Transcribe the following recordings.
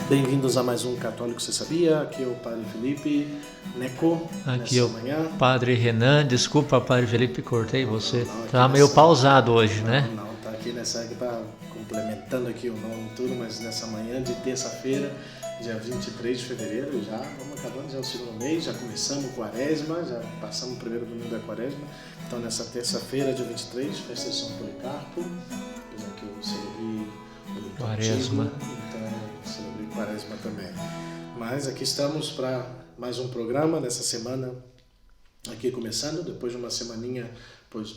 Bem-vindos a mais um Católico Você Sabia? Aqui é o Padre Felipe Neco. Aqui é o Padre Renan. Desculpa, Padre Felipe, cortei você. Tá meio nessa... pausado hoje, né? Não, tá aqui nessa que tá complementando aqui o nome e tudo, mas nessa manhã de terça-feira, dia 23 de fevereiro, já vamos acabando, já é o segundo mês, já começamos o quaresma, já passamos o primeiro domingo da quaresma. Então nessa terça-feira, dia 23, festa de São Policarpo, apesar que eu celebrei o Quaresma. Celebrei Quaresma também. Mas aqui estamos para mais um programa nessa semana, aqui começando, depois de uma semaninha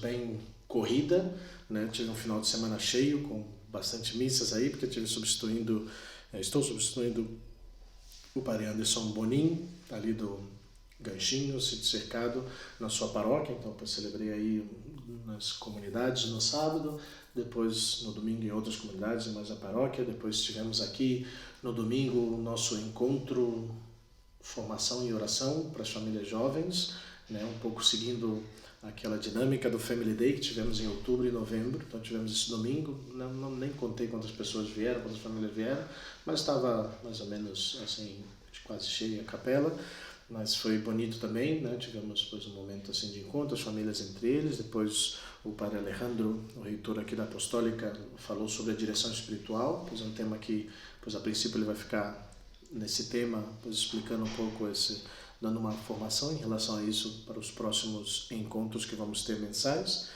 bem corrida, né? Tive um final de semana cheio, com bastante missas aí, porque estou substituindo o Padre Anderson Bonin, ali do Ganchinho, sítio cercado, na sua paróquia. Então eu celebrei aí nas comunidades no sábado, depois no domingo em outras comunidades, mais a paróquia. Depois tivemos aqui no domingo o nosso encontro, formação e oração para as famílias jovens, né? Um pouco seguindo aquela dinâmica do Family Day que tivemos em outubro e novembro. Então tivemos esse domingo, nem contei quantas pessoas vieram, quantas famílias vieram, mas estava mais ou menos assim, quase cheia a capela. Mas foi bonito também, né? Tivemos um momento assim de encontro, as famílias entre eles. Depois o Padre Alejandro, o reitor aqui da Apostólica, falou sobre a direção espiritual, pois é um tema que, a princípio ele vai ficar nesse tema, explicando um pouco dando uma formação em relação a isso para os próximos encontros que vamos ter mensais.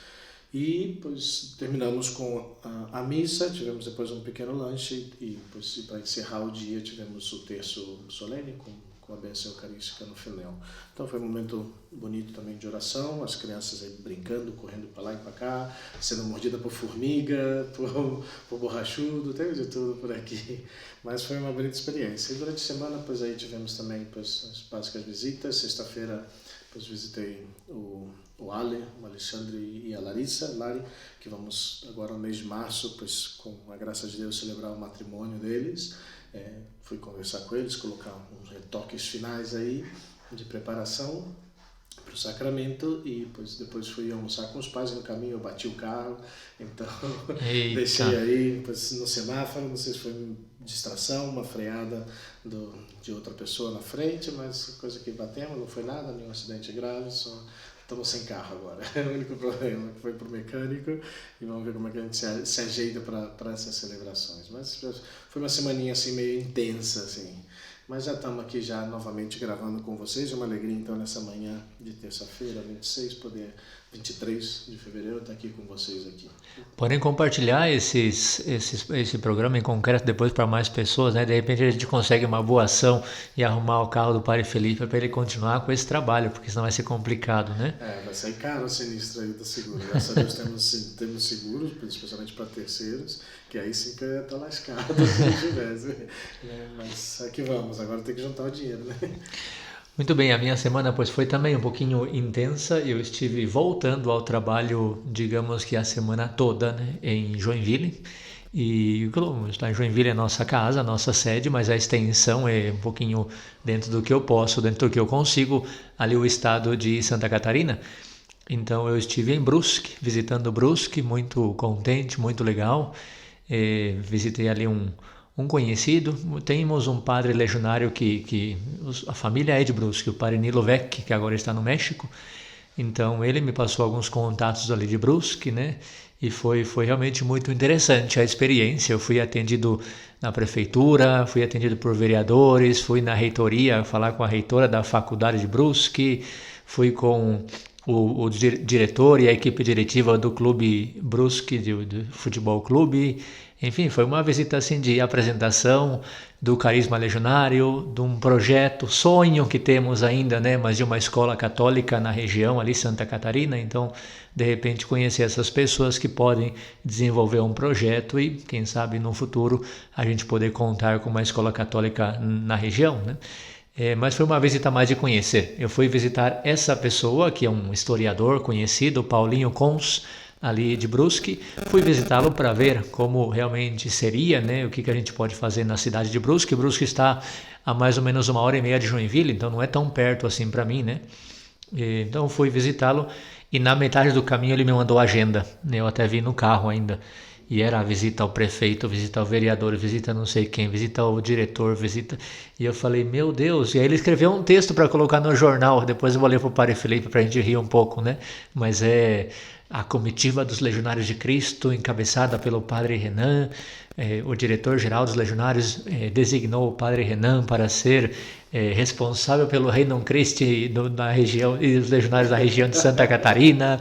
E terminamos com a missa, tivemos depois um pequeno lanche e para encerrar o dia tivemos o terço solene com a bênção eucarística no final. Então foi um momento bonito também de oração, as crianças aí brincando, correndo para lá e para cá, sendo mordida por formiga, por borrachudo, teve de tudo por aqui. Mas foi uma bonita experiência. E durante a semana, aí tivemos também as básicas visitas. Sexta-feira, visitei o Ale, o Alexandre e a Lari, que vamos agora no mês de março, com a graça de Deus, celebrar o matrimônio deles. Fui conversar com eles, colocar uns retoques finais aí de preparação para o sacramento e depois fui almoçar com os pais. No caminho eu bati o carro, então deixei aí no semáforo, não sei se foi distração, uma freada de outra pessoa na frente, mas coisa que batemos, não foi nada, nenhum acidente grave, só estamos sem carro agora. O único problema que foi para o mecânico e vamos ver como é que a gente se ajeita para essas celebrações. Mas foi uma semaninha assim meio intensa, assim. Mas já estamos aqui já novamente gravando com vocês. É uma alegria então nessa manhã de terça-feira, 23 de fevereiro, estar aqui com vocês aqui. Podem compartilhar esse programa em concreto depois para mais pessoas, né? De repente a gente consegue uma boa ação e arrumar o carro do Padre Felipe para ele continuar com esse trabalho, porque senão vai ser complicado, né? Vai sair caro o sinistro aí do seguro. Graças a Deus temos seguros, especialmente para terceiros, que aí sim que eu ia estar lascado se não tivesse. Mas aqui vamos, agora tem que juntar o dinheiro, né? Muito bem, a minha semana foi também um pouquinho intensa. Eu estive voltando ao trabalho, digamos que a semana toda, né, em Joinville. E está em Joinville é a nossa casa, a nossa sede, mas a extensão é um pouquinho dentro do que eu posso, dentro do que eu consigo, ali o estado de Santa Catarina. Então eu estive em Brusque, visitando Brusque, muito contente, muito legal. Visitei ali um conhecido. Temos um padre legionário que a família é de Brusque, o padre Nilo Vec, que agora está no México. Então ele me passou alguns contatos ali de Brusque, né? E foi realmente muito interessante a experiência. Eu fui atendido na prefeitura, fui atendido por vereadores, fui na reitoria falar com a reitora da faculdade de Brusque, fui com o diretor e a equipe diretiva do clube Brusque, do futebol clube. Enfim, foi uma visita assim de apresentação do carisma legionário, de um projeto, sonho que temos ainda, né, mas de uma escola católica na região ali, Santa Catarina. Então, de repente, conhecer essas pessoas que podem desenvolver um projeto e, quem sabe, no futuro, a gente poder contar com uma escola católica na região, né? Mas foi uma visita mais de conhecer. Eu fui visitar essa pessoa, que é um historiador conhecido, Paulinho Cons, ali de Brusque. Fui visitá-lo para ver como realmente seria, né, o que a gente pode fazer na cidade de Brusque. Brusque está a mais ou menos 1h30 de Joinville, então não é tão perto assim para mim, né? Então fui visitá-lo e na metade do caminho ele me mandou a agenda, né? Eu até vi no carro ainda. e era a visita ao prefeito, visita ao vereador, visita não sei quem, visita ao diretor, visita... E eu falei, meu Deus, e aí ele escreveu um texto para colocar no jornal, depois eu vou ler para o Padre Felipe para a gente rir um pouco, né? Mas é a comitiva dos Legionários de Cristo, encabeçada pelo Padre Renan. O diretor-geral dos Legionários designou o Padre Renan para ser responsável pelo Regnum Christi na região, e os Legionários da região de Santa Catarina.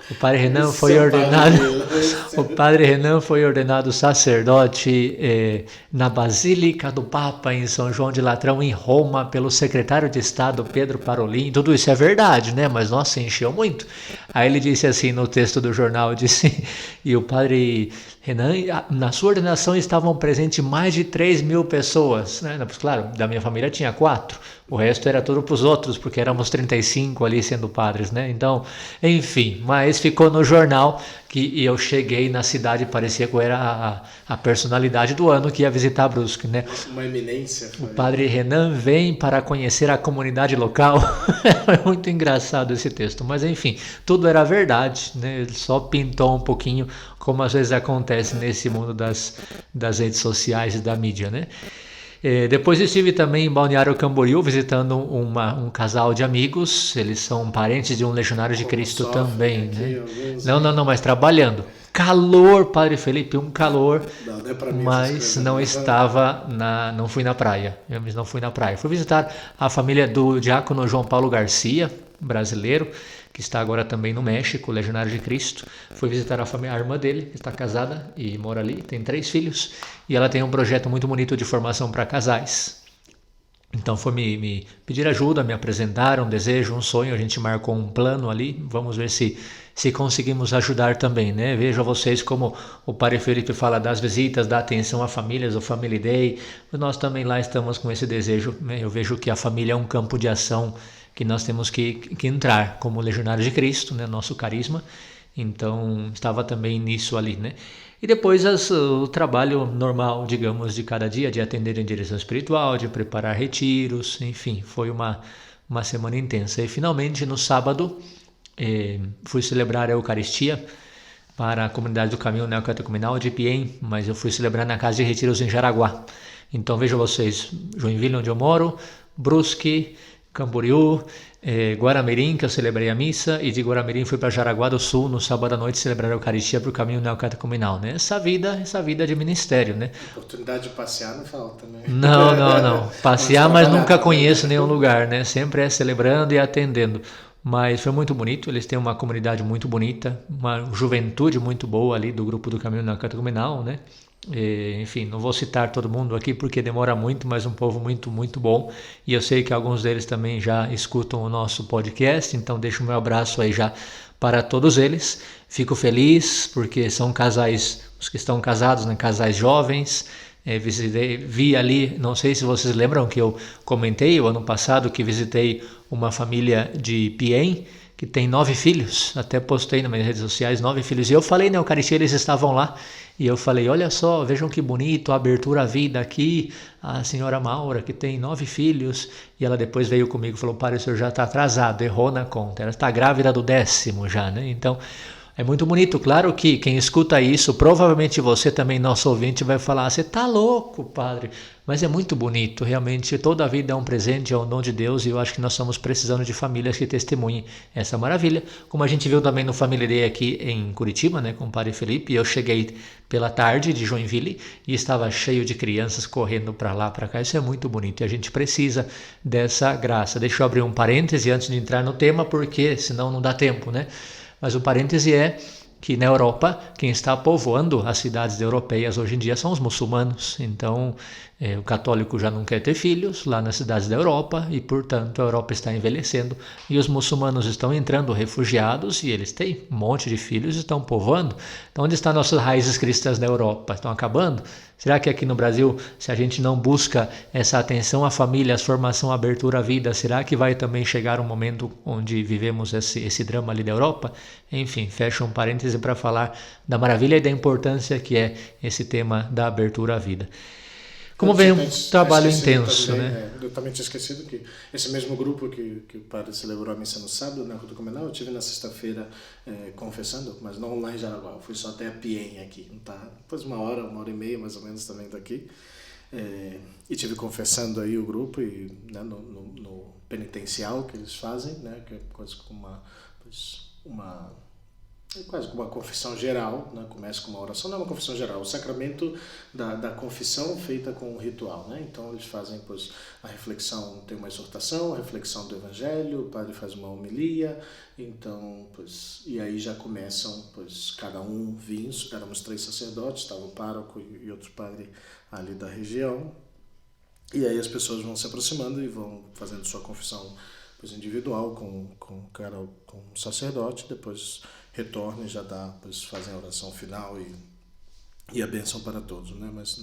O Padre Renan foi ordenado sacerdote na Basílica do Papa em São João de Latrão, em Roma, pelo secretário de Estado Pedro Parolin. Tudo isso é verdade, né? Mas nossa, encheu muito. Aí ele disse assim no texto do jornal, disse, e o Padre Renan, na sua ordenação estavam presentes mais de 3.000 pessoas, né? Claro, da minha família tinha 4, o resto era tudo para os outros, porque éramos 35 ali sendo padres, né? Então, enfim, mas ficou no jornal que eu cheguei na cidade, parecia que eu era a personalidade do ano que ia visitar Brusque, né? Uma eminência. O Padre Renan vem para conhecer a comunidade local. É muito engraçado esse texto, mas enfim, tudo era verdade, né? Ele só pintou um pouquinho, como às vezes acontece nesse mundo das redes sociais e da mídia, né? Depois estive também em Balneário Camboriú visitando um casal de amigos. Eles são parentes de um Legionário de Cristo também, né? Não, mas trabalhando. Calor, Padre Felipe, um calor, mas não fui na praia. Fui visitar a família do diácono João Paulo Garcia, brasileiro, que está agora também no México, Legionário de Cristo. Fui visitar a irmã dele, que está casada e mora ali, tem 3 filhos, e ela tem um projeto muito bonito de formação para casais. Então foi me pedir ajuda, me apresentaram um desejo, um sonho, a gente marcou um plano ali, vamos ver se conseguimos ajudar também, né? Vejo vocês como o Padre Felipe fala das visitas, da atenção a famílias, o Family Day, nós também lá estamos com esse desejo, né? Eu vejo que a família é um campo de ação que nós temos que entrar como Legionários de Cristo, né? Nosso carisma, então estava também nisso ali, né? E depois o trabalho normal, digamos, de cada dia, de atender em direção espiritual, de preparar retiros, enfim, foi uma semana intensa. E finalmente, no sábado, fui celebrar a Eucaristia para a comunidade do Caminho Neocatecumenal de Piem, mas eu fui celebrar na Casa de Retiros em Jaraguá. Então vejam vocês, Joinville, onde eu moro, Brusque, Camboriú, Guaramirim, que eu celebrei a missa, e de Guaramirim fui para Jaraguá do Sul no sábado à noite celebrar a Eucaristia para o Caminho Neocatecumenal, né? Essa vida de ministério, né? Oportunidade de passear não falta, né? Não. Passear, mas nunca conheço nenhum lugar, né? Sempre é celebrando e atendendo. Mas foi muito bonito, eles têm uma comunidade muito bonita, uma juventude muito boa ali do grupo do Caminho Neocatecumenal, né? Enfim, não vou citar todo mundo aqui porque demora muito, mas um povo muito, muito bom. E eu sei que alguns deles também já escutam o nosso podcast, então deixo o meu abraço aí já para todos eles. Fico feliz porque são casais, os que estão casados, né, casais jovens. Vi ali, não sei se vocês lembram que eu comentei o ano passado que visitei uma família de Piem, que tem 9 filhos, até postei nas minhas redes sociais, 9 filhos, e eu falei na Eucaristia, eles estavam lá, e eu falei, olha só, vejam que bonito, a abertura à vida aqui, a senhora Maura, que tem 9 filhos, e ela depois veio comigo e falou, padre, o senhor já está atrasado, errou na conta, ela está grávida do 10º já, né? Então, é muito bonito, claro que quem escuta isso, provavelmente você também, nosso ouvinte, vai falar, você tá louco, padre, mas é muito bonito, realmente, toda a vida é um presente, é um dom de Deus, e eu acho que nós estamos precisando de famílias que testemunhem essa maravilha, como a gente viu também no Family Day aqui em Curitiba, né, com o Padre Felipe, eu cheguei pela tarde de Joinville e estava cheio de crianças correndo para lá, para cá, isso é muito bonito, e a gente precisa dessa graça. Deixa eu abrir um parêntese antes de entrar no tema, porque senão não dá tempo, né? Mas o parêntese é que na Europa, quem está povoando as cidades europeias hoje em dia são os muçulmanos. Então, o católico já não quer ter filhos lá nas cidades da Europa e, portanto, a Europa está envelhecendo. E os muçulmanos estão entrando refugiados e eles têm um monte de filhos e estão povoando. Então, onde estão nossas raízes cristãs na Europa? Estão acabando? Será que aqui no Brasil, se a gente não busca essa atenção à família, a formação, a abertura à vida, será que vai também chegar um momento onde vivemos esse drama ali da Europa? Enfim, fecho um parêntese para falar da maravilha e da importância que é esse tema da abertura à vida. como vem um trabalho intenso, também, né? Eu também tinha esquecido que esse mesmo grupo que o padre celebrou a missa no sábado, na Culto Comunal, eu tive na sexta-feira confessando, mas não lá em Jaraguá, eu fui só até a Piem aqui, tá? Depois uma hora e meia mais ou menos também daqui. E tive confessando aí o grupo e, né, no penitencial que eles fazem, né, que é quase como quase como uma confissão geral, né? Começa com uma oração, não é uma confissão geral, o sacramento da confissão feita com um ritual, né? Então eles fazem, pois, a reflexão, tem uma exortação, a reflexão do Evangelho, o padre faz uma homilia, então, pois, e aí já começam, pois, cada um vinha, éramos 3 sacerdotes, estava o pároco e outro padre ali da região, e aí as pessoas vão se aproximando e vão fazendo sua confissão, pois, individual com o sacerdote, depois retornam e já pois, fazem a oração final e a bênção para todos, né? Mas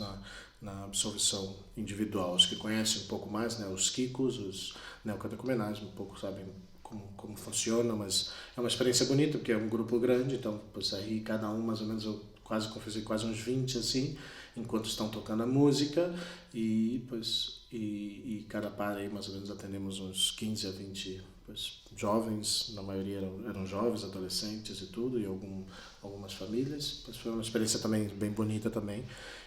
na absolvição individual, os que conhecem um pouco mais, né? Os Kikos, os neocatecumenais, um pouco sabem como funciona, mas é uma experiência bonita, porque é um grupo grande, então, pois, aí cada um, mais ou menos, eu quase confessei quase uns 20, assim, enquanto estão tocando a música, e cada par aí, mais ou menos, atendemos uns 15 a 20, pois, jovens, na maioria eram jovens, adolescentes e tudo, e algumas famílias, pois foi uma experiência também bem bonita também.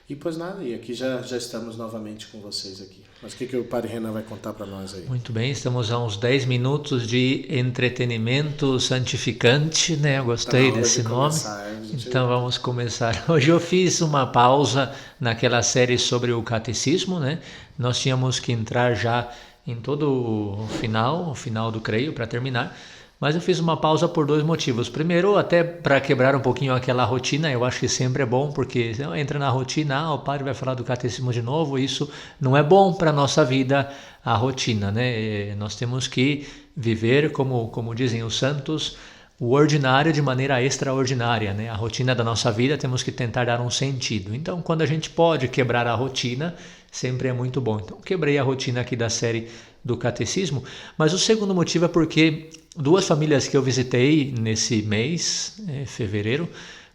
E pois nada, e aqui já estamos novamente com vocês aqui. Mas o que o Padre Renan vai contar para nós aí? Muito bem, estamos a uns 10 minutos de entretenimento santificante, né? Eu gostei desse nome. Então vamos começar. Hoje eu fiz uma pausa naquela série sobre o catecismo, né? Nós tínhamos que entrar já em todo o final do creio para terminar. Mas eu fiz uma pausa por 2 motivos. Primeiro, até para quebrar um pouquinho aquela rotina, eu acho que sempre é bom, porque entra na rotina, o padre vai falar do catecismo de novo, isso não é bom para a nossa vida, a rotina, né? Nós temos que viver, como dizem os santos, o ordinário de maneira extraordinária, né? A rotina da nossa vida temos que tentar dar um sentido. Então, quando a gente pode quebrar a rotina, sempre é muito bom. Então, quebrei a rotina aqui da série do catecismo, mas o segundo motivo é porque 2 famílias que eu visitei nesse mês, fevereiro,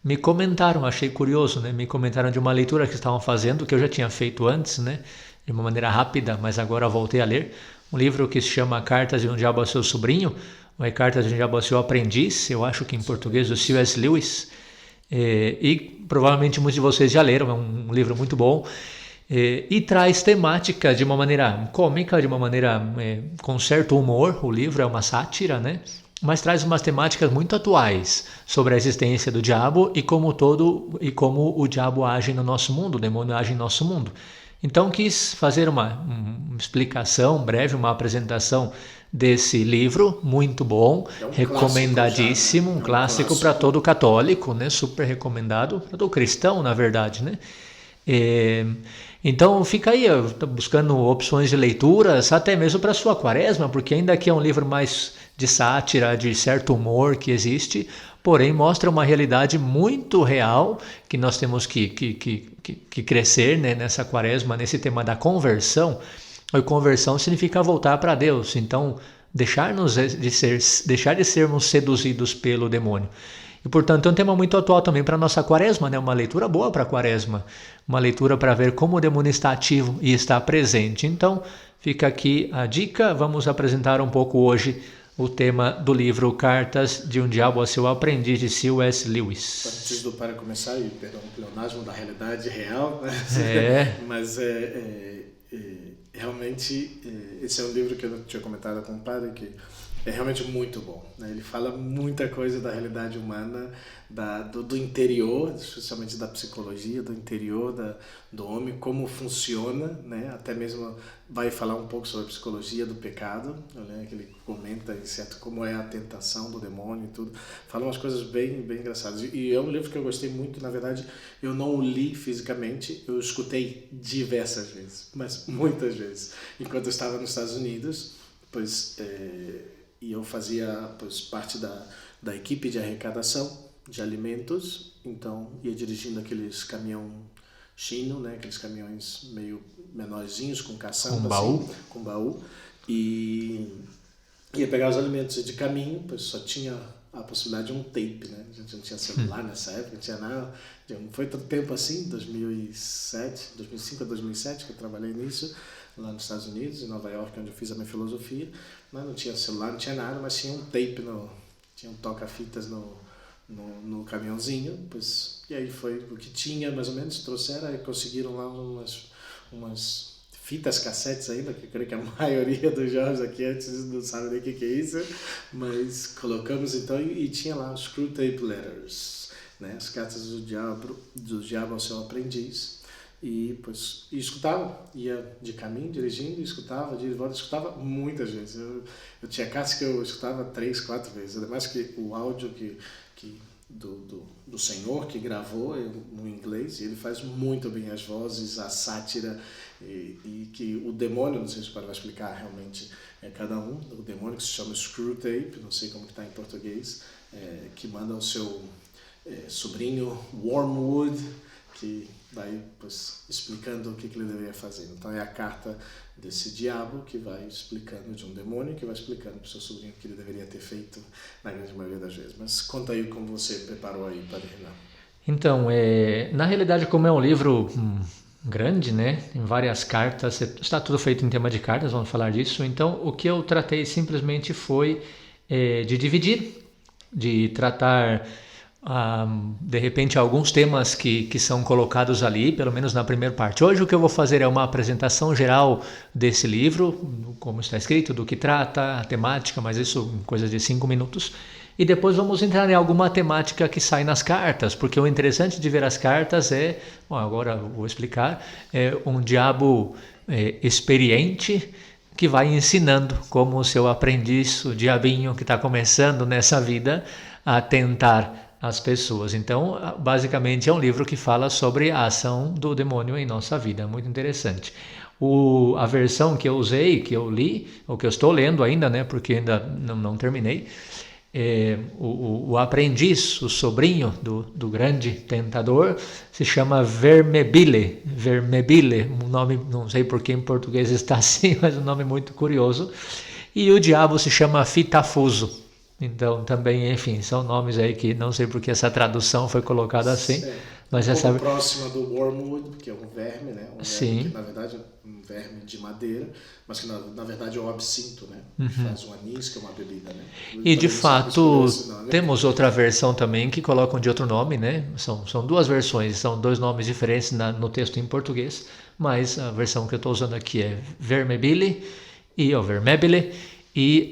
me comentaram, achei curioso, né? Me comentaram de uma leitura que estavam fazendo, que eu já tinha feito antes, né? De uma maneira rápida, mas agora voltei a ler. Um livro que se chama Cartas de um Diabo ao Seu Sobrinho, ou Cartas de um Diabo ao Seu Aprendiz, eu acho que em português, do C.S. Lewis. E provavelmente muitos de vocês já leram, é um livro muito bom. E traz temática de uma maneira cômica, de uma maneira com certo humor. O livro é uma sátira, né? Mas traz umas temáticas muito atuais sobre a existência do diabo e como o diabo age no nosso mundo, o demônio age no nosso mundo. Então quis fazer uma explicação breve, uma apresentação desse livro, muito bom, recomendadíssimo, um clássico para todo católico, né? Super recomendado, para todo cristão, na verdade, né? Então fica aí, eu estou buscando opções de leituras, até mesmo para a sua quaresma, porque ainda que é um livro mais de sátira, de certo humor que existe, porém mostra uma realidade muito real que nós temos que crescer, né, nessa quaresma, nesse tema da conversão. A conversão significa voltar para Deus, então deixar de sermos seduzidos pelo demônio. E, portanto, é um tema muito atual também para a nossa quaresma, né? Uma leitura boa para a quaresma, uma leitura para ver como o demônio está ativo e está presente. Então, fica aqui a dica, vamos apresentar um pouco hoje o tema do livro Cartas de um Diabo ao Seu Aprendiz, de C.S. Lewis. Antes do para começar, e perdão, o pleonasmo da realidade real, né? Mas realmente, esse é um livro que eu tinha comentado com o padre, que é realmente muito bom, né? Ele fala muita coisa da realidade humana, do interior, especialmente da psicologia, do interior do homem, como funciona, né? Até mesmo vai falar um pouco sobre a psicologia do pecado, né? Que ele comenta, certo, como é a tentação do demônio e tudo. Fala umas coisas bem, bem engraçadas. E é um livro que eu gostei muito, na verdade, eu não o li fisicamente, eu escutei diversas vezes, mas muitas vezes, enquanto eu estava nos Estados Unidos, pois... E eu fazia, pois, parte da equipe de arrecadação de alimentos, então ia dirigindo aqueles caminhão chino, né, aqueles caminhões meio menorzinhos com caçamba, com baú, e ia pegar os alimentos e de caminho, pois só tinha a possibilidade de um tape, né? A gente não tinha celular nessa época, não tinha nada. Não foi tanto tempo assim, 2005 a 2007, que eu trabalhei nisso, lá nos Estados Unidos, em Nova York, onde eu fiz a minha filosofia. Mas não tinha celular, não tinha nada, mas tinha um tape, tinha um toca-fitas no caminhãozinho. Pois, e aí foi o que tinha, mais ou menos, trouxeram e conseguiram lá umas fitas cassetes ainda, que eu creio que a maioria dos jovens aqui antes não sabe nem o que é isso, mas colocamos então e tinha lá os Screw Tape Letters, né? As cartas do diabo ao seu aprendiz. E escutava, ia de caminho, dirigindo, escutava, de volta, escutava muitas vezes. Eu tinha cartas que eu escutava 3, 4 vezes, ademais que o áudio do senhor que gravou no inglês, e ele faz muito bem as vozes, a sátira, e que o demônio, não sei se o padre vai explicar realmente cada um, o demônio que se chama Screwtape, não sei como que está em português, que manda o seu sobrinho Wormwood, que vai explicando o que ele deveria fazer. Então é a carta desse diabo que vai explicando, de um demônio que vai explicando para o seu sobrinho o que ele deveria ter feito na grande maioria das vezes. Mas conta aí como você preparou aí, Padre Renan. Então, na realidade, como é um livro grande, né, tem várias cartas, está tudo feito em tema de cartas, vamos falar disso. Então, o que eu tratei simplesmente foi de dividir, de tratar de repente alguns temas que são colocados ali, pelo menos na primeira parte. Hoje o que eu vou fazer é uma apresentação geral desse livro, como está escrito, do que trata, a temática, mas isso em coisa de 5 minutos. E depois vamos entrar em alguma temática que sai nas cartas, porque o interessante de ver as cartas agora eu vou explicar, um diabo experiente que vai ensinando como o seu aprendiz, o diabinho que está começando nessa vida, a tentar as pessoas. Então, basicamente é um livro que fala sobre a ação do demônio em nossa vida, muito interessante. A versão que eu usei, que eu li, ou que eu estou lendo ainda, né, porque ainda não terminei, o aprendiz, o sobrinho do grande tentador, se chama Vermebile, um nome, não sei por que em português está assim, mas um nome muito curioso, e o diabo se chama Fitafuso. Então, também, enfim, são nomes aí que não sei por que essa tradução foi colocada assim. Mas essa próxima do Wormwood, que é um verme, né? Sim. Verme que, na verdade, é um verme de madeira, mas que, na verdade, é o absinto, né? Uhum. Que faz um anis, que é uma bebida, né? E, de fato, temos outra versão também que colocam de outro nome, né? São duas versões, são dois nomes diferentes no texto em português, mas a versão que eu estou usando aqui é Vermebile ou Vermebile, e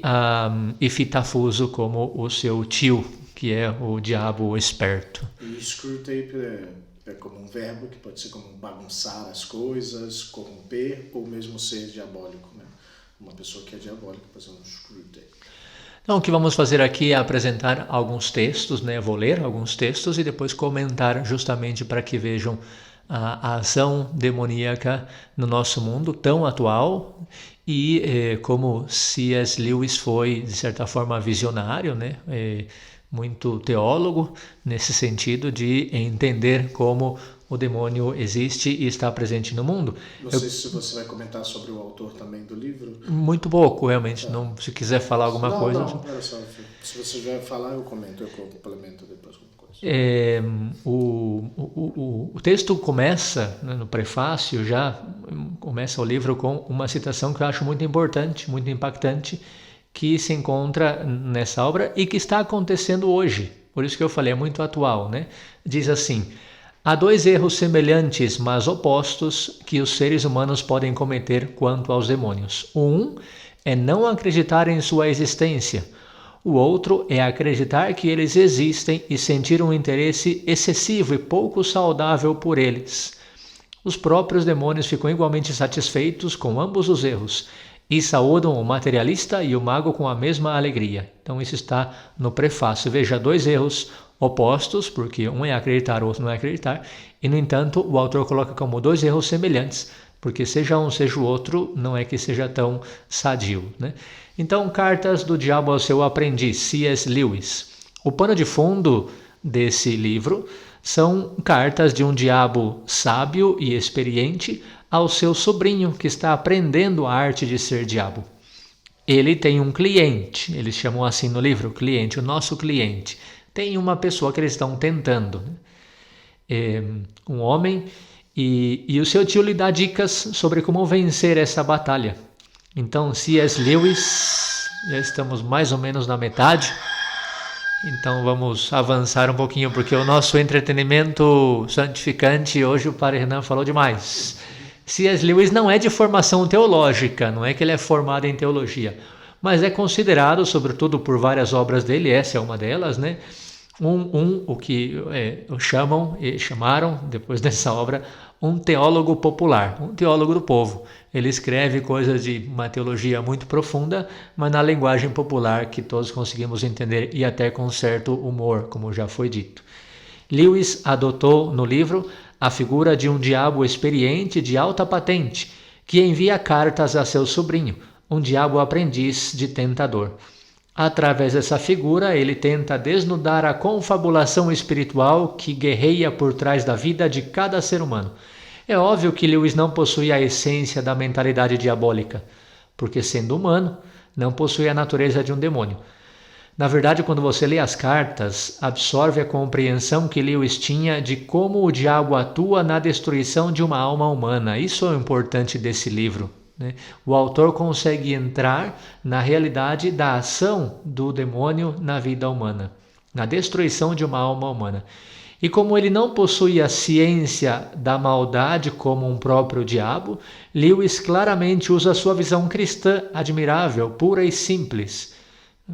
Fitafuso como o seu tio, que é o diabo esperto. E Screwtape é como um verbo que pode ser como bagunçar as coisas, corromper, ou mesmo ser diabólico, né? Uma pessoa que é diabólica pode ser um Screwtape. Então, o que vamos fazer aqui é apresentar alguns textos, né? Vou ler alguns textos e depois comentar justamente para que vejam a ação demoníaca no nosso mundo tão atual e como C.S. Lewis foi, de certa forma, visionário, né? Muito teólogo nesse sentido de entender como o demônio existe e está presente no mundo. Não sei se você vai comentar sobre o autor também do livro. Muito pouco, realmente. Não, se quiser falar alguma coisa... Não, era só, se você vai falar, eu comento, eu complemento depois alguma coisa. O texto começa, né, no prefácio já, começa o livro com uma citação que eu acho muito importante, muito impactante, que se encontra nessa obra e que está acontecendo hoje. Por isso que eu falei, é muito atual, né? Diz assim: há 2 erros semelhantes, mas opostos, que os seres humanos podem cometer quanto aos demônios. Um é não acreditar em sua existência. O outro é acreditar que eles existem e sentir um interesse excessivo e pouco saudável por eles. Os próprios demônios ficam igualmente satisfeitos com ambos os erros e saúdam o materialista e o mago com a mesma alegria. Então isso está no prefácio. Veja, 2 erros opostos, porque um é acreditar, o outro não é acreditar, e no entanto o autor coloca como 2 erros semelhantes, porque seja um, seja o outro, não é que seja tão sadio, né? Então, Cartas do Diabo ao seu aprendiz, C.S. Lewis. O pano de fundo desse livro são cartas de um diabo sábio e experiente ao seu sobrinho, que está aprendendo a arte de ser diabo. ele tem um cliente, eles chamam assim no livro, cliente, o nosso cliente. Tem uma pessoa que eles estão tentando, um homem, e o seu tio lhe dá dicas sobre como vencer essa batalha. Então, C.S. Lewis, já estamos mais ou menos na metade, então vamos avançar um pouquinho, porque o nosso entretenimento santificante, hoje o Padre Renan falou demais. C.S. Lewis não é de formação teológica, não é que ele é formado em teologia, mas é considerado, sobretudo por várias obras dele, essa é uma delas, né? O que chamaram, depois dessa obra, um teólogo popular, um teólogo do povo. Ele escreve coisas de uma teologia muito profunda, mas na linguagem popular que todos conseguimos entender e até com certo humor, como já foi dito. Lewis adotou no livro a figura de um diabo experiente de alta patente, que envia cartas a seu sobrinho, um diabo aprendiz de tentador. Através dessa figura, ele tenta desnudar a confabulação espiritual que guerreia por trás da vida de cada ser humano. É óbvio que Lewis não possui a essência da mentalidade diabólica, porque sendo humano, não possui a natureza de um demônio. Na verdade, quando você lê as cartas, absorve a compreensão que Lewis tinha de como o diabo atua na destruição de uma alma humana. Isso é o importante desse livro. O autor consegue entrar na realidade da ação do demônio na vida humana, na destruição de uma alma humana. E como ele não possui a ciência da maldade como um próprio diabo, Lewis claramente usa a sua visão cristã admirável, pura e simples.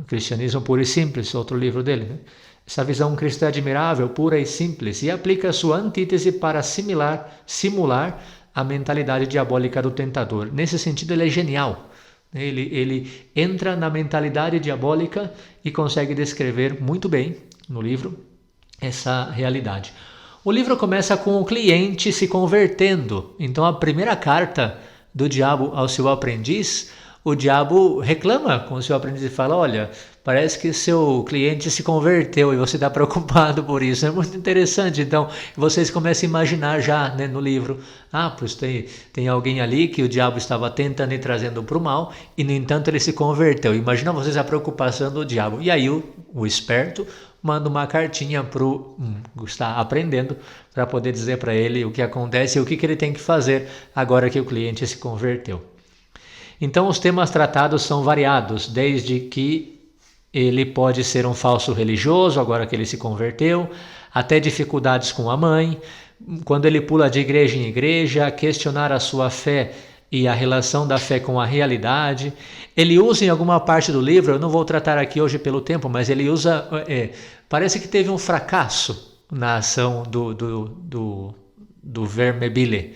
Cristianismo Puro e Simples, outro livro dele. Essa visão cristã admirável, pura e simples, e aplica a sua antítese para simular a mentalidade diabólica do tentador. Nesse sentido, ele é genial. Ele entra na mentalidade diabólica e consegue descrever muito bem no livro essa realidade. O livro começa com o cliente se convertendo. Então, a primeira carta do diabo ao seu aprendiz, o diabo reclama com o seu aprendiz e fala: olha, parece que seu cliente se converteu e você está preocupado por isso. É muito interessante. Então, vocês começam a imaginar já, né, no livro: pois tem alguém ali que o diabo estava tentando e trazendo para o mal e, no entanto, ele se converteu. Imagina vocês a preocupação do diabo. E aí o esperto manda uma cartinha para o que está aprendendo, para poder dizer para ele o que acontece e o que ele tem que fazer agora que o cliente se converteu. Então, os temas tratados são variados, desde que ele pode ser um falso religioso, agora que ele se converteu, até dificuldades com a mãe, quando ele pula de igreja em igreja, questionar a sua fé e a relação da fé com a realidade. Ele usa em alguma parte do livro, eu não vou tratar aqui hoje pelo tempo, mas ele usa, parece que teve um fracasso na ação do Vermebile.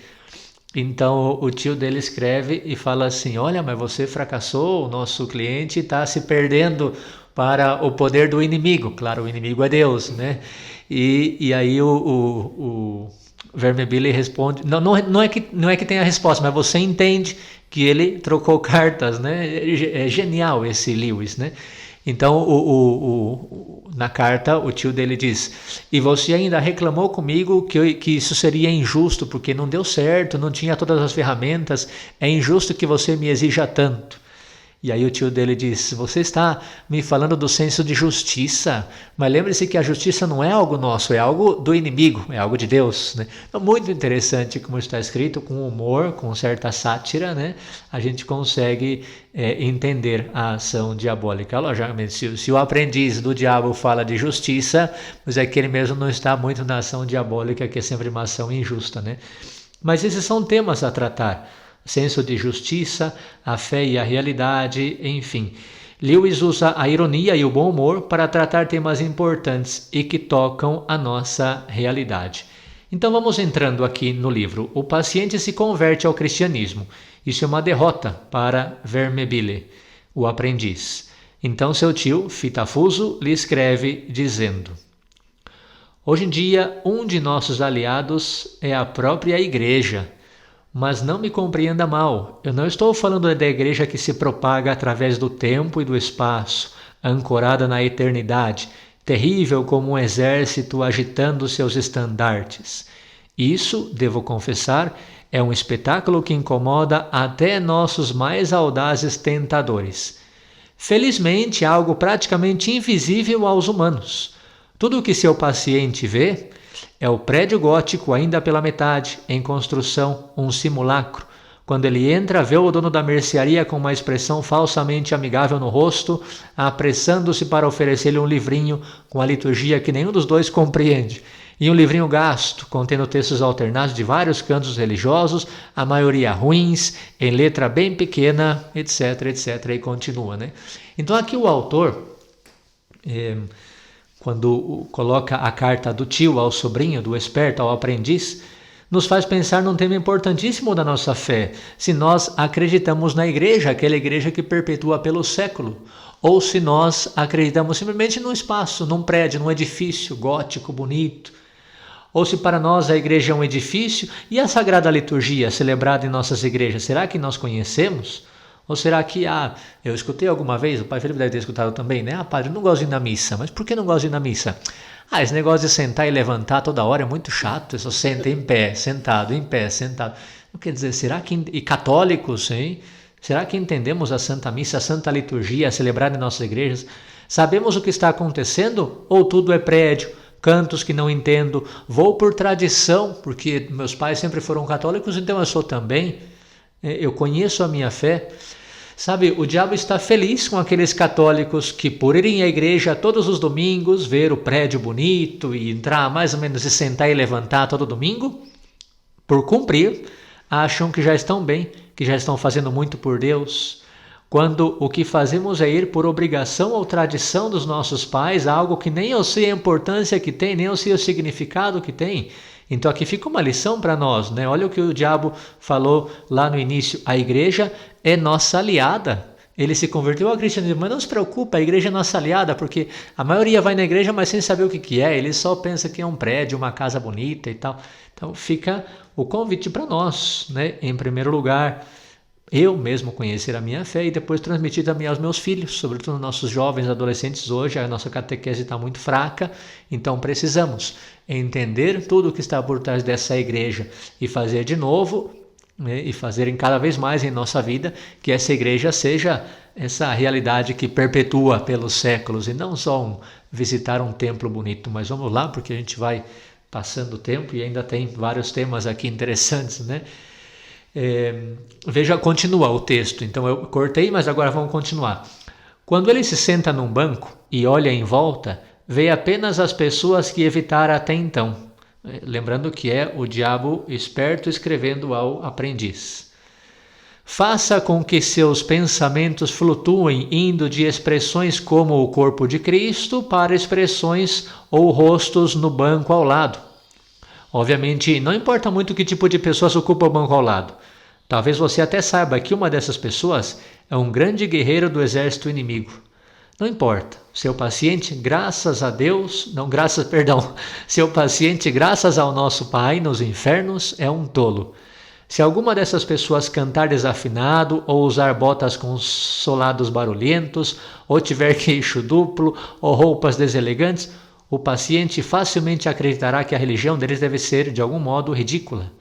Então o tio dele escreve e fala assim: olha, mas você fracassou, o nosso cliente está se perdendo para o poder do inimigo. Claro, o inimigo é Deus, né? E aí o Vermebile responde, não é que tenha a resposta, mas você entende que ele trocou cartas, né? É genial esse Lewis, né? Então, na carta, o tio dele diz: e você ainda reclamou comigo que isso seria injusto, porque não deu certo, não tinha todas as ferramentas, é injusto que você me exija tanto. E aí o tio dele diz: você está me falando do senso de justiça, mas lembre-se que a justiça não é algo nosso, é algo do inimigo, é algo de Deus, né? Então, muito interessante como está escrito, com humor, com certa sátira, né? A gente consegue entender a ação diabólica. Logicamente, se o aprendiz do diabo fala de justiça, mas é que ele mesmo não está muito na ação diabólica, que é sempre uma ação injusta, né? Mas esses são temas a tratar. Senso de justiça, a fé e a realidade, enfim. Lewis usa a ironia e o bom humor para tratar temas importantes e que tocam a nossa realidade. Então vamos entrando aqui no livro. O paciente se converte ao cristianismo. Isso é uma derrota para Vermebile, o aprendiz. Então seu tio, Fitafuso, lhe escreve dizendo: hoje em dia, um de nossos aliados é a própria igreja. Mas não me compreenda mal, eu não estou falando da igreja que se propaga através do tempo e do espaço, ancorada na eternidade, terrível como um exército agitando seus estandartes. Isso, devo confessar, é um espetáculo que incomoda até nossos mais audazes tentadores. Felizmente, é algo praticamente invisível aos humanos. Tudo o que seu paciente vê é o prédio gótico ainda pela metade, em construção, um simulacro. Quando ele entra, vê o dono da mercearia com uma expressão falsamente amigável no rosto, apressando-se para oferecer-lhe um livrinho com a liturgia que nenhum dos dois compreende. E um livrinho gasto, contendo textos alternados de vários cantos religiosos, a maioria ruins, em letra bem pequena, etc, etc. E continua, né? Então aqui o autor, quando coloca a carta do tio ao sobrinho, do esperto ao aprendiz, nos faz pensar num tema importantíssimo da nossa fé, se nós acreditamos na igreja, aquela igreja que perpetua pelo século, ou se nós acreditamos simplesmente num espaço, num prédio, num edifício gótico, bonito, ou se para nós a igreja é um edifício e a Sagrada Liturgia celebrada em nossas igrejas, será que nós conhecemos? Ou será que, eu escutei alguma vez, o pai Felipe deve ter escutado também, né? Padre, eu não gosto de ir na missa. Mas por que não gosto de ir na missa? Esse negócio de sentar e levantar toda hora é muito chato. Eu só sento em pé, sentado, em pé, sentado. Quer dizer, será que... E católicos, hein? Será que entendemos a Santa Missa, a Santa Liturgia, celebrada em nossas igrejas? Sabemos o que está acontecendo? Ou tudo é prédio? Cantos que não entendo? Vou por tradição, porque meus pais sempre foram católicos, então eu sou também. Eu conheço a minha fé. Sabe, o diabo está feliz com aqueles católicos que, por irem à igreja todos os domingos, ver o prédio bonito e entrar mais ou menos e sentar e levantar todo domingo, por cumprir, acham que já estão bem, que já estão fazendo muito por Deus, quando o que fazemos é ir por obrigação ou tradição dos nossos pais, algo que nem eu sei a importância que tem, nem eu sei o significado que tem. Então aqui fica uma lição para nós, né? Olha o que o diabo falou lá no início, a igreja é nossa aliada. Ele se converteu ao cristianismo, mas não se preocupa, a igreja é nossa aliada, porque a maioria vai na igreja, mas sem saber o que é, ele só pensa que é um prédio, uma casa bonita e tal. Então fica o convite para nós, né? Em primeiro lugar, eu mesmo conhecer a minha fé e depois transmitir também aos meus filhos, sobretudo nossos jovens adolescentes hoje, a nossa catequese está muito fraca, então precisamos entender tudo o que está por trás dessa igreja e fazer de novo, né, e fazer cada vez mais em nossa vida que essa igreja seja essa realidade que perpetua pelos séculos e não só visitar um templo bonito, mas vamos lá porque a gente vai passando o tempo e ainda tem vários temas aqui interessantes, né? Veja, continua o texto, então eu cortei, mas agora vamos continuar. Quando ele se senta num banco e olha em volta, vê apenas as pessoas que evitara até então. Lembrando que é o diabo esperto escrevendo ao aprendiz. Faça com que seus pensamentos flutuem, indo de expressões como o corpo de Cristo para expressões ou rostos no banco ao lado. Obviamente, não importa muito que tipo de pessoas ocupa o banco ao lado. Talvez você até saiba que uma dessas pessoas é um grande guerreiro do exército inimigo. Não importa. Seu paciente, graças a Deus, seu paciente, graças ao nosso Pai nos infernos, é um tolo. Se alguma dessas pessoas cantar desafinado, ou usar botas com solados barulhentos, ou tiver queixo duplo, ou roupas deselegantes, o paciente facilmente acreditará que a religião deles deve ser, de algum modo, ridícula.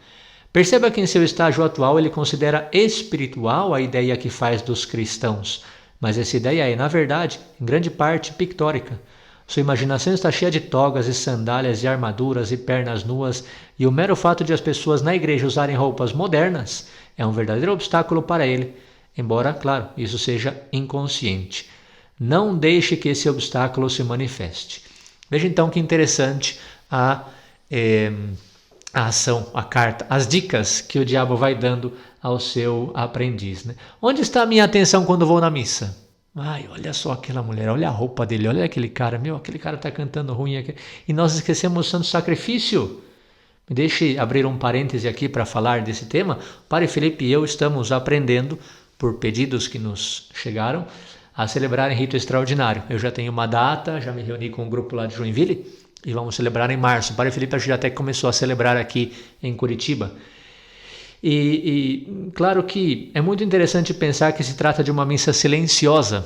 Perceba que em seu estágio atual ele considera espiritual a ideia que faz dos cristãos, mas essa ideia é, na verdade, em grande parte pictórica. Sua imaginação está cheia de togas e sandálias e armaduras e pernas nuas, e o mero fato de as pessoas na igreja usarem roupas modernas é um verdadeiro obstáculo para ele, embora, claro, isso seja inconsciente. Não deixe que esse obstáculo se manifeste. Veja então que interessante a ação, a carta, as dicas que o diabo vai dando ao seu aprendiz, né? Onde está a minha atenção quando vou na missa? Olha só aquela mulher, olha a roupa dele, olha aquele cara, aquele cara está cantando ruim aqui. E nós esquecemos o santo sacrifício. Me deixe abrir um parêntese aqui para falar desse tema. O Padre Felipe e eu estamos aprendendo, por pedidos que nos chegaram, a celebrar em rito extraordinário. Eu já tenho uma data, já me reuni com um grupo lá de Joinville e vamos celebrar em março. O Padre Felipe já até começou a celebrar aqui em Curitiba. E claro que é muito interessante pensar que se trata de uma missa silenciosa,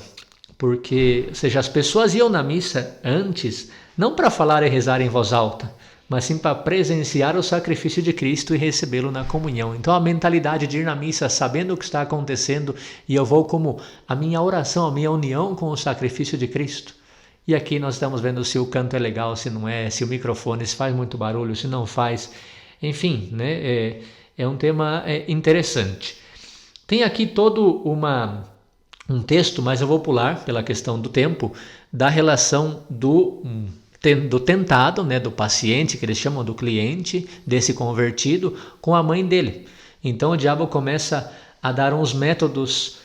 porque, ou seja, as pessoas iam na missa antes, não para falar e rezar em voz alta, mas sim para presenciar o sacrifício de Cristo e recebê-lo na comunhão. Então a mentalidade de ir na missa sabendo o que está acontecendo e eu vou como a minha oração, a minha união com o sacrifício de Cristo. E aqui nós estamos vendo se o canto é legal, se não é, se o microfone se faz muito barulho, se não faz. Enfim, né? É um tema interessante. Tem aqui todo um texto, mas eu vou pular pela questão do tempo, da relação do tentado, né, do paciente, que eles chamam do cliente, desse convertido, com a mãe dele. Então o diabo começa a dar uns métodos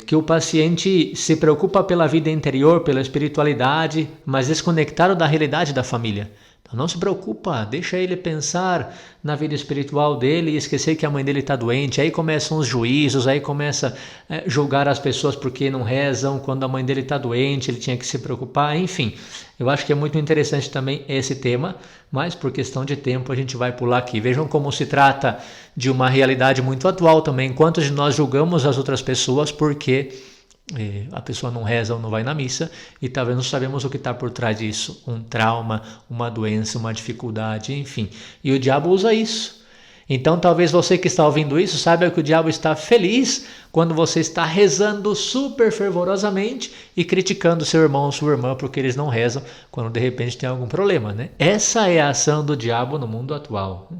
que o paciente se preocupa pela vida interior, pela espiritualidade, mas desconectado da realidade da família. Então não se preocupa, deixa ele pensar na vida espiritual dele e esquecer que a mãe dele está doente. Aí começam os juízos, aí começa a julgar as pessoas porque não rezam, quando a mãe dele está doente, ele tinha que se preocupar, enfim. Eu acho que é muito interessante também esse tema, mas por questão de tempo a gente vai pular aqui. Vejam como se trata de uma realidade muito atual também. Quantos de nós julgamos as outras pessoas porque a pessoa não reza ou não vai na missa e talvez não sabemos o que está por trás disso, um trauma, uma doença, uma dificuldade, enfim. E o diabo usa isso. Então talvez você que está ouvindo isso saiba que o diabo está feliz quando você está rezando super fervorosamente e criticando seu irmão ou sua irmã porque eles não rezam quando de repente tem algum problema, né? Essa é a ação do diabo no mundo atual.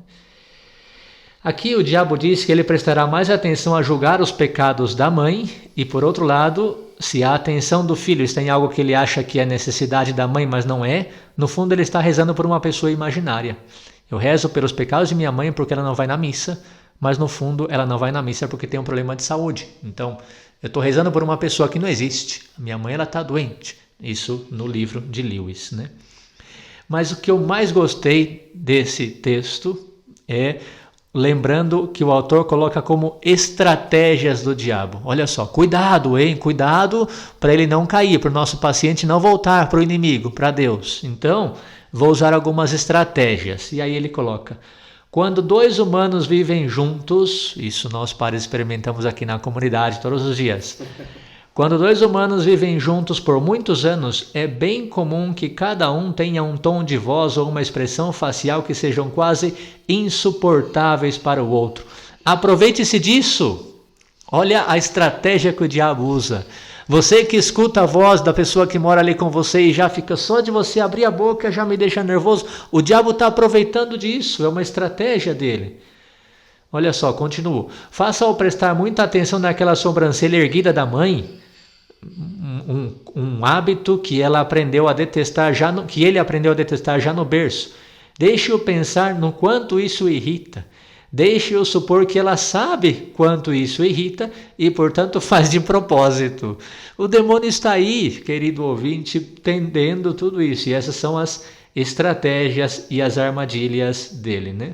Aqui o diabo diz que ele prestará mais atenção a julgar os pecados da mãe e, por outro lado, se a atenção do filho está em algo que ele acha que é necessidade da mãe, mas não é, no fundo ele está rezando por uma pessoa imaginária. Eu rezo pelos pecados de minha mãe porque ela não vai na missa, mas no fundo ela não vai na missa porque tem um problema de saúde. Então, eu estou rezando por uma pessoa que não existe. Minha mãe está doente. Isso no livro de Lewis, né? Mas o que eu mais gostei desse texto é lembrando que o autor coloca como estratégias do diabo. Olha só, cuidado, hein? Cuidado para ele não cair, para o nosso paciente não voltar para o inimigo, para Deus. Então, vou usar algumas estratégias. E aí ele coloca: quando dois humanos vivem juntos, isso nós padres experimentamos aqui na comunidade todos os dias. Quando dois humanos vivem juntos por muitos anos, é bem comum que cada um tenha um tom de voz ou uma expressão facial que sejam quase insuportáveis para o outro. Aproveite-se disso. Olha a estratégia que o diabo usa. Você que escuta a voz da pessoa que mora ali com você e já fica só de você abrir a boca, já me deixa nervoso. O diabo está aproveitando disso, é uma estratégia dele. Olha só, continuo. Faça-o prestar muita atenção naquela sobrancelha erguida da mãe, um hábito que ela aprendeu a detestar que ele aprendeu a detestar já no berço. Deixe-o pensar no quanto isso irrita. Deixe-o supor que ela sabe quanto isso irrita e, portanto, faz de propósito. O demônio está aí, querido ouvinte, entendendo tudo isso. E essas são as estratégias e as armadilhas dele, né?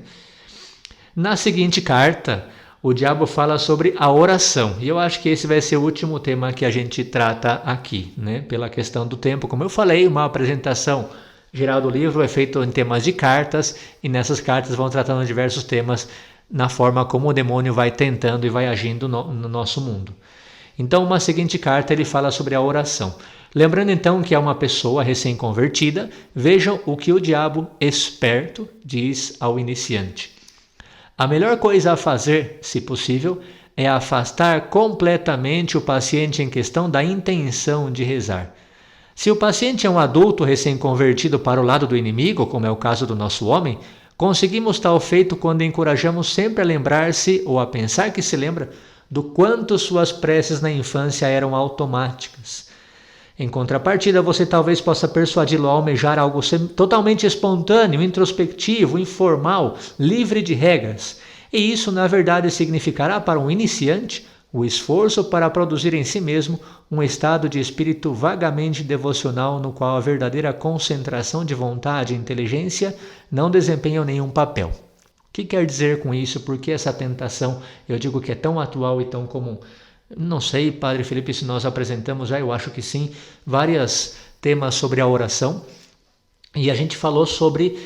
Na seguinte carta, o diabo fala sobre a oração. E eu acho que esse vai ser o último tema que a gente trata aqui, né? Pela questão do tempo. Como eu falei, uma apresentação geral do livro é feita em temas de cartas, e nessas cartas vão tratando diversos temas na forma como o demônio vai tentando e vai agindo no nosso mundo. Então, uma seguinte carta ele fala sobre a oração. Lembrando então que é uma pessoa recém-convertida, vejam o que o diabo esperto diz ao iniciante. A melhor coisa a fazer, se possível, é afastar completamente o paciente em questão da intenção de rezar. Se o paciente é um adulto recém-convertido para o lado do inimigo, como é o caso do nosso homem, conseguimos tal feito quando encorajamos sempre a lembrar-se ou a pensar que se lembra do quanto suas preces na infância eram automáticas. Em contrapartida, você talvez possa persuadi-lo a almejar algo totalmente espontâneo, introspectivo, informal, livre de regras. E isso, na verdade, significará para um iniciante o esforço para produzir em si mesmo um estado de espírito vagamente devocional no qual a verdadeira concentração de vontade e inteligência não desempenham nenhum papel. O que quer dizer com isso? Por que essa tentação, eu digo que é tão atual e tão comum? Não sei, Padre Felipe, se nós apresentamos já, eu acho que sim, vários temas sobre a oração. E a gente falou sobre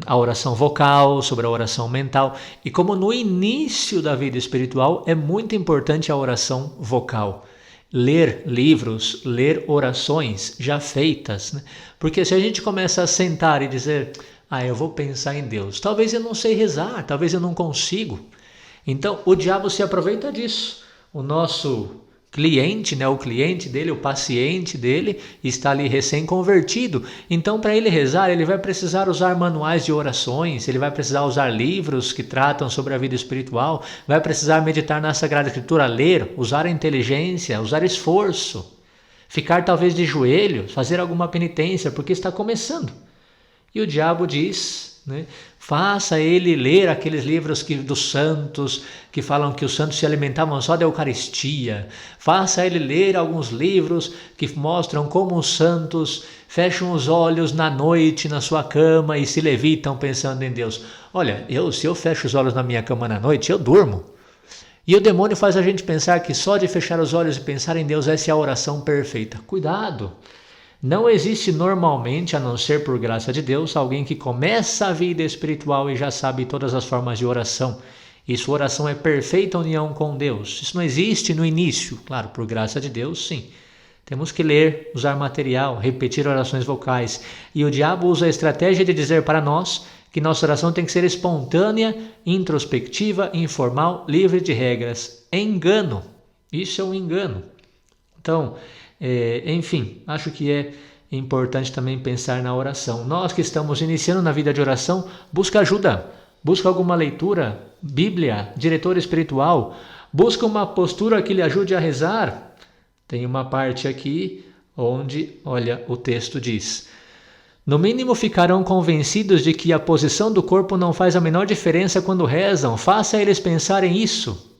a oração vocal, sobre a oração mental. E como no início da vida espiritual é muito importante a oração vocal. Ler livros, ler orações já feitas, né? Porque se a gente começa a sentar e dizer: eu vou pensar em Deus. Talvez eu não sei rezar, talvez eu não consigo. Então, o diabo se aproveita disso. O nosso cliente, né, o cliente dele, o paciente dele, está ali recém-convertido. Então, para ele rezar, ele vai precisar usar manuais de orações, ele vai precisar usar livros que tratam sobre a vida espiritual, vai precisar meditar na Sagrada Escritura, ler, usar a inteligência, usar esforço, ficar talvez de joelhos, fazer alguma penitência, porque está começando. E o diabo diz, né, faça ele ler aqueles livros dos santos, que falam que os santos se alimentavam só da Eucaristia. Faça ele ler alguns livros que mostram como os santos fecham os olhos na noite na sua cama e se levitam pensando em Deus. Olha, se eu fecho os olhos na minha cama na noite, eu durmo. E o demônio faz a gente pensar que só de fechar os olhos e pensar em Deus, essa é a oração perfeita. Cuidado! Não existe normalmente, a não ser por graça de Deus, alguém que começa a vida espiritual e já sabe todas as formas de oração. E sua oração é perfeita união com Deus. Isso não existe no início. Claro, por graça de Deus, sim. Temos que ler, usar material, repetir orações vocais. E o diabo usa a estratégia de dizer para nós que nossa oração tem que ser espontânea, introspectiva, informal, livre de regras. Engano. Isso é um engano. Então, enfim, acho que é importante também pensar na oração. Nós que estamos iniciando na vida de oração, busca ajuda, busca alguma leitura, Bíblia, diretor espiritual, busca uma postura que lhe ajude a rezar. Tem uma parte aqui onde, olha, o texto diz: no mínimo ficarão convencidos de que a posição do corpo não faz a menor diferença quando rezam. Faça eles pensarem isso.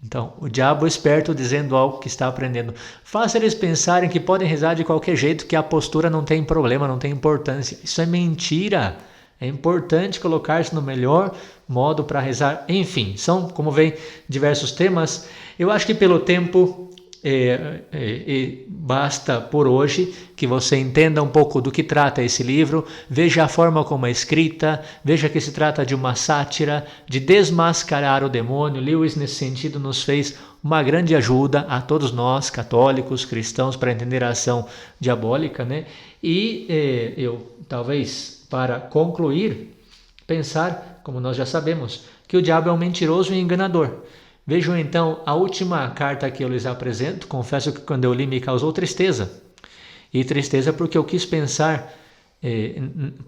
Então, o diabo esperto dizendo algo que está aprendendo. Faça eles pensarem que podem rezar de qualquer jeito, que a postura não tem problema, não tem importância. Isso é mentira. É importante colocar-se no melhor modo para rezar. Enfim, são, como vem, diversos temas. Eu acho que pelo tempo basta por hoje que você entenda um pouco do que trata esse livro, veja a forma como é escrita, veja que se trata de uma sátira, de desmascarar o demônio. Lewis, nesse sentido, nos fez uma grande ajuda a todos nós, católicos, cristãos, para entender a ação diabólica, né? E eu, talvez, para concluir, pensar, como nós já sabemos, que o diabo é um mentiroso e enganador. Vejam então a última carta que eu lhes apresento. Confesso que quando eu li me causou tristeza. E tristeza porque eu quis pensar,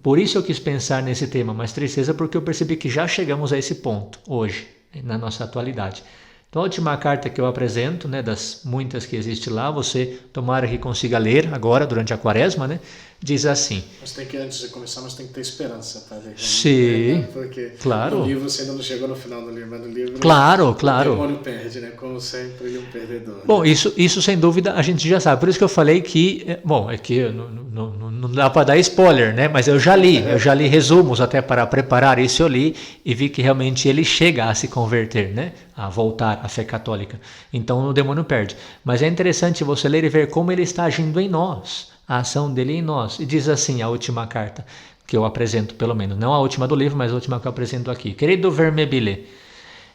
por isso eu quis pensar nesse tema, mas tristeza porque eu percebi que já chegamos a esse ponto hoje, na nossa atualidade. Então a última carta que eu apresento, né, das muitas que existe lá, você tomara que consiga ler agora durante a quaresma, né, diz assim. Mas tem que, antes de começar, nós tem que ter esperança para ler. Sim, né? Porque claro. O livro, você ainda não chegou no final do livro, mas no livro claro. O demônio perde, né? Como sempre, ele é um perdedor. Bom, isso sem dúvida a gente já sabe. Por isso que eu falei que, não dá para dar spoiler, né? Mas eu já li resumos até para preparar isso, eu li e vi que realmente ele chega a se converter, né? A voltar à fé católica. Então o demônio perde. Mas é interessante você ler e ver como ele está agindo em nós, a ação dele em nós. E diz assim a última carta que eu apresento, pelo menos, não a última do livro, mas a última que eu apresento aqui. Querido Vermebile,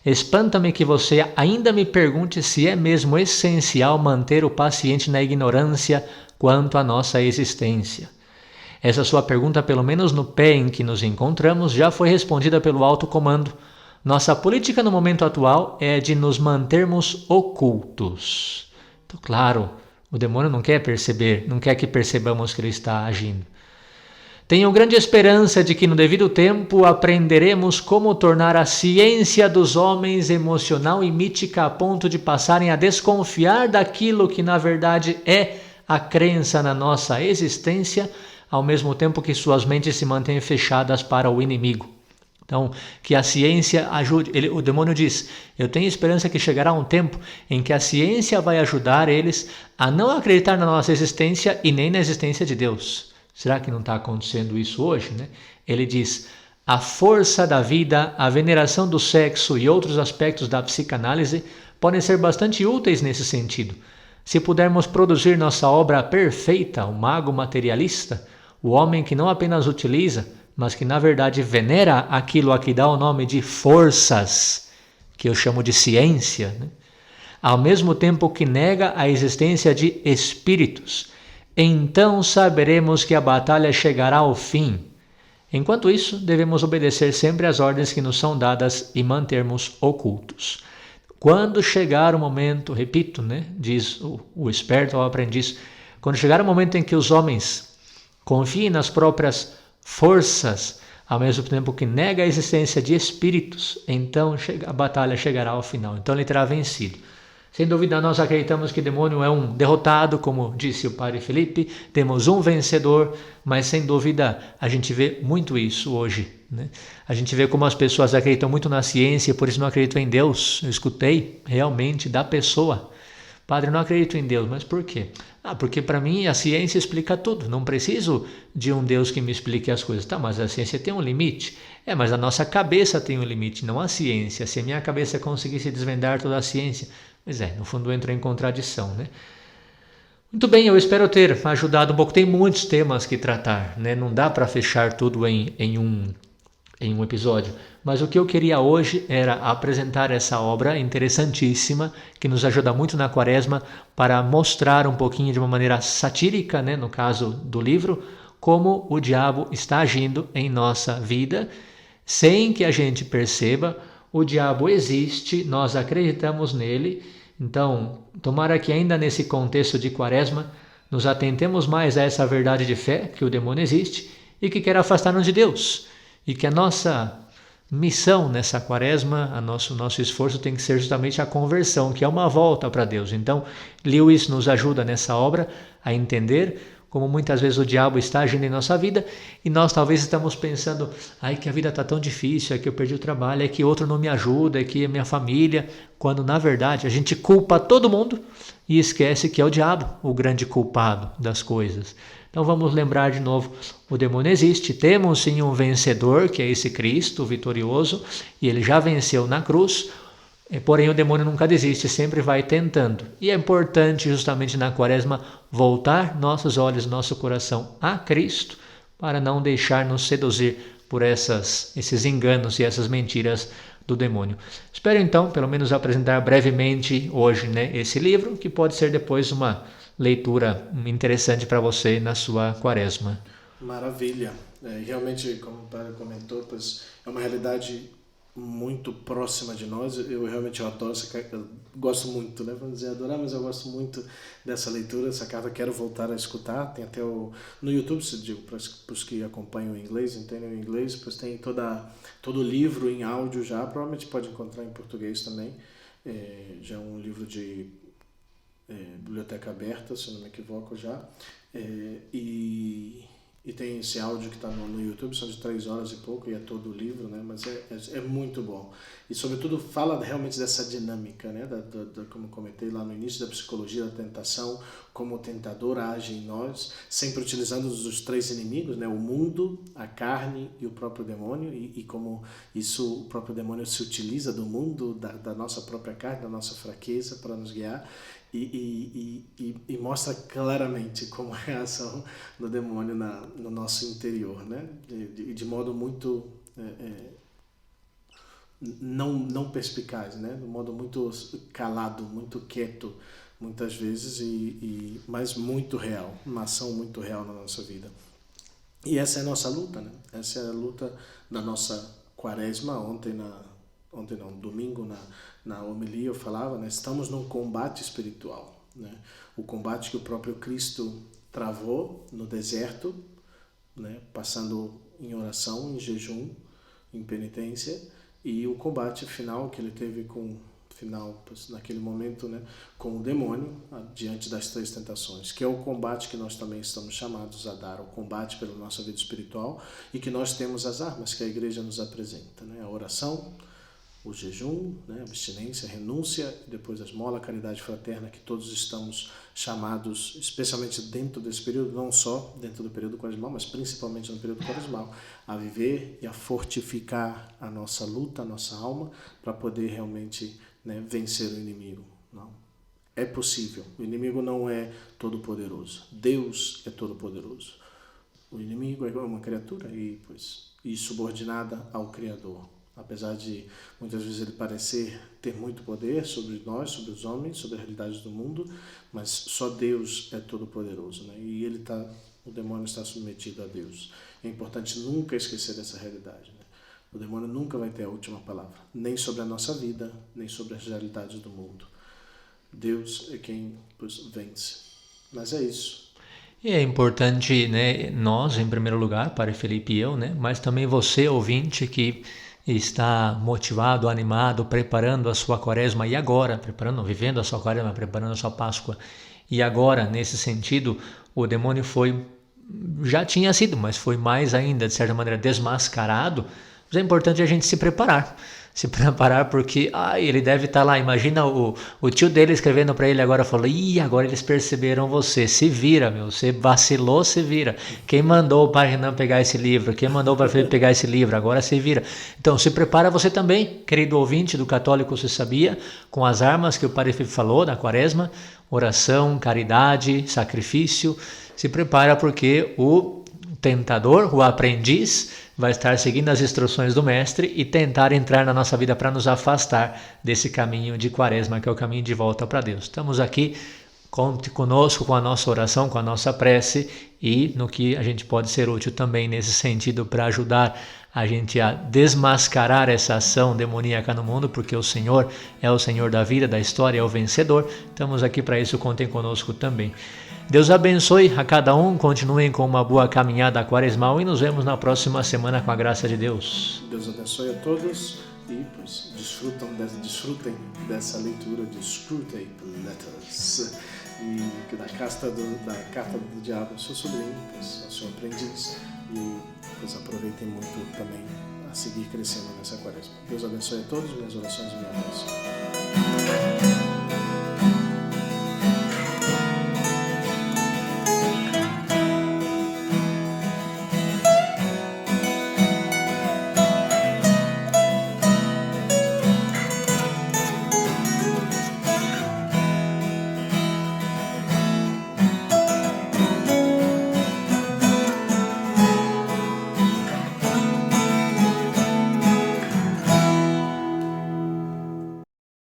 espanta-me que você ainda me pergunte se é mesmo essencial manter o paciente na ignorância quanto à nossa existência. Essa sua pergunta, pelo menos no pé em que nos encontramos, já foi respondida pelo alto comando. Nossa política no momento atual é de nos mantermos ocultos. Então, claro, o demônio não quer perceber, não quer que percebamos que ele está agindo. Tenho grande esperança de que no devido tempo aprenderemos como tornar a ciência dos homens emocional e mítica a ponto de passarem a desconfiar daquilo que na verdade é a crença na nossa existência, ao mesmo tempo que suas mentes se mantêm fechadas para o inimigo. Então, que a ciência ajude. O demônio diz, eu tenho esperança que chegará um tempo em que a ciência vai ajudar eles a não acreditar na nossa existência e nem na existência de Deus. Será que não está acontecendo isso hoje, né? Ele diz, a força da vida, a veneração do sexo e outros aspectos da psicanálise podem ser bastante úteis nesse sentido. Se pudermos produzir nossa obra perfeita, o mago materialista, o homem que não apenas utiliza, mas que na verdade venera aquilo a que dá o nome de forças, que eu chamo de ciência, né? Ao mesmo tempo que nega a existência de espíritos, então saberemos que a batalha chegará ao fim. Enquanto isso, devemos obedecer sempre às ordens que nos são dadas e mantermos ocultos. Quando chegar o momento, repito, diz o esperto ao aprendiz, quando chegar o momento em que os homens confiem nas próprias forças, ao mesmo tempo que nega a existência de espíritos, então a batalha chegará ao final, então ele terá vencido. Sem dúvida, nós acreditamos que o demônio é um derrotado, como disse o padre Felipe, temos um vencedor, mas sem dúvida a gente vê muito isso hoje. A gente vê como as pessoas acreditam muito na ciência, por isso não acreditam em Deus. Eu escutei realmente da pessoa: padre, eu não acredito em Deus, mas por quê? Porque para mim a ciência explica tudo, não preciso de um Deus que me explique as coisas. Tá, mas a ciência tem um limite. Mas a nossa cabeça tem um limite, não a ciência. Se a minha cabeça conseguisse desvendar toda a ciência... Pois no fundo entra em contradição, Muito bem, eu espero ter ajudado um pouco. Tem muitos temas que tratar, Não dá para fechar tudo em um episódio. Mas o que eu queria hoje era apresentar essa obra interessantíssima que nos ajuda muito na Quaresma para mostrar um pouquinho de uma maneira satírica, no caso do livro, como o diabo está agindo em nossa vida, sem que a gente perceba. O diabo existe, nós acreditamos nele. Então, tomara que ainda nesse contexto de Quaresma nos atentemos mais a essa verdade de fé, que o demônio existe e que quer afastar-nos de Deus. E que a nossa missão nessa Quaresma, nosso esforço tem que ser justamente a conversão, que é uma volta para Deus. Então, Lewis nos ajuda nessa obra a entender como muitas vezes o diabo está agindo em nossa vida e nós talvez estamos pensando: que a vida está tão difícil, é que eu perdi o trabalho, é que outro não me ajuda, é que é minha família, quando na verdade a gente culpa todo mundo e esquece que é o diabo o grande culpado das coisas. Então vamos lembrar de novo, o demônio existe, temos sim um vencedor, que é esse Cristo vitorioso, e ele já venceu na cruz. Porém, o demônio nunca desiste, sempre vai tentando. E é importante, justamente na Quaresma, voltar nossos olhos, nosso coração a Cristo, para não deixar nos seduzir por esses enganos e essas mentiras do demônio. Espero então, pelo menos, apresentar brevemente hoje esse livro, que pode ser depois uma leitura interessante para você na sua Quaresma. Maravilha. Realmente, como o padre comentou, pois é uma realidade muito próxima de nós. Eu realmente adoro essa carta, eu gosto muito, vamos dizer adorar, mas eu gosto muito dessa leitura, essa carta, quero voltar a escutar. Tem até no YouTube, se digo, para os que acompanham em inglês, entendem o inglês, pois tem todo o livro em áudio já, provavelmente pode encontrar em português também. Já é um livro de biblioteca aberta, se não me equivoco já, e tem esse áudio que está no YouTube, são de 3 horas e pouco, e é todo o livro, mas é muito bom. E, sobretudo, fala realmente dessa dinâmica, como comentei lá no início, da psicologia da tentação, como o tentador age em nós, sempre utilizando os 3 inimigos, o mundo, a carne e o próprio demônio, e como o próprio demônio se utiliza do mundo, da nossa própria carne, da nossa fraqueza, para nos guiar. E mostra claramente como é a ação do demônio no nosso interior, de modo muito não perspicaz, de modo muito calado, muito quieto, muitas vezes, mas muito real, uma ação muito real na nossa vida. E essa é a nossa luta, essa é a luta da nossa Quaresma. Domingo, na homilia eu falava, estamos num combate espiritual, o combate que o próprio Cristo travou no deserto, passando em oração, em jejum, em penitência, e o combate final que ele teve naquele momento, com o demônio, diante das 3 tentações, que é o combate que nós também estamos chamados a dar, o combate pela nossa vida espiritual, e que nós temos as armas que a Igreja nos apresenta, a oração, o jejum, a abstinência, a renúncia, e depois a esmola, a caridade fraterna, que todos estamos chamados, especialmente dentro desse período, não só dentro do período quaresmal, mas principalmente no período quaresmal, a viver e a fortificar a nossa luta, a nossa alma, para poder realmente vencer o inimigo. Não. É possível. O inimigo não é todo-poderoso. Deus é todo-poderoso. O inimigo é uma criatura e subordinada ao Criador. Apesar de muitas vezes ele parecer ter muito poder sobre nós, sobre os homens, sobre as realidades do mundo, mas só Deus é todo-poderoso, e ele está o demônio está submetido a Deus. É importante nunca esquecer dessa realidade, né? O demônio nunca vai ter a última palavra, nem sobre a nossa vida, nem sobre as realidades do mundo. Deus é quem vence. Mas é isso. E é importante, né, nós, em primeiro lugar, Padre Felipe e eu, né, mas também você, ouvinte, que está motivado, animado, preparando a sua quaresma e agora, vivendo a sua quaresma, preparando a sua Páscoa. E agora, nesse sentido, o demônio já tinha sido, mas foi mais ainda, de certa maneira, desmascarado. Mas é importante a gente se preparar porque ele deve estar lá. Imagina o tio dele escrevendo para ele agora, falou: agora eles perceberam você, se vira, meu, você vacilou, se vira. Quem mandou o Padre Renan pegar esse livro? Quem mandou o Padre Felipe pegar esse livro? Agora se vira. Então se prepara você também, querido ouvinte do Católico Se Sabia, com as armas que o Padre Felipe falou na quaresma: oração, caridade, sacrifício. Se prepara porque o tentador, o aprendiz, vai estar seguindo as instruções do Mestre e tentar entrar na nossa vida para nos afastar desse caminho de quaresma, que é o caminho de volta para Deus. Estamos aqui, conte conosco com a nossa oração, com a nossa prece e no que a gente pode ser útil também nesse sentido para ajudar a gente a desmascarar essa ação demoníaca no mundo, porque o Senhor é o Senhor da vida, da história, é o vencedor. Estamos aqui para isso, contem conosco também. Deus abençoe a cada um, continuem com uma boa caminhada quaresmal e nos vemos na próxima semana com a graça de Deus. Deus abençoe a todos e desfrutem dessa leitura de Screwtape Letters e da carta do diabo ao seu sobrinho, ao seu aprendiz, e aproveitem muito também a seguir crescendo nessa quaresma. Deus abençoe a todos, minhas orações e minha bênção.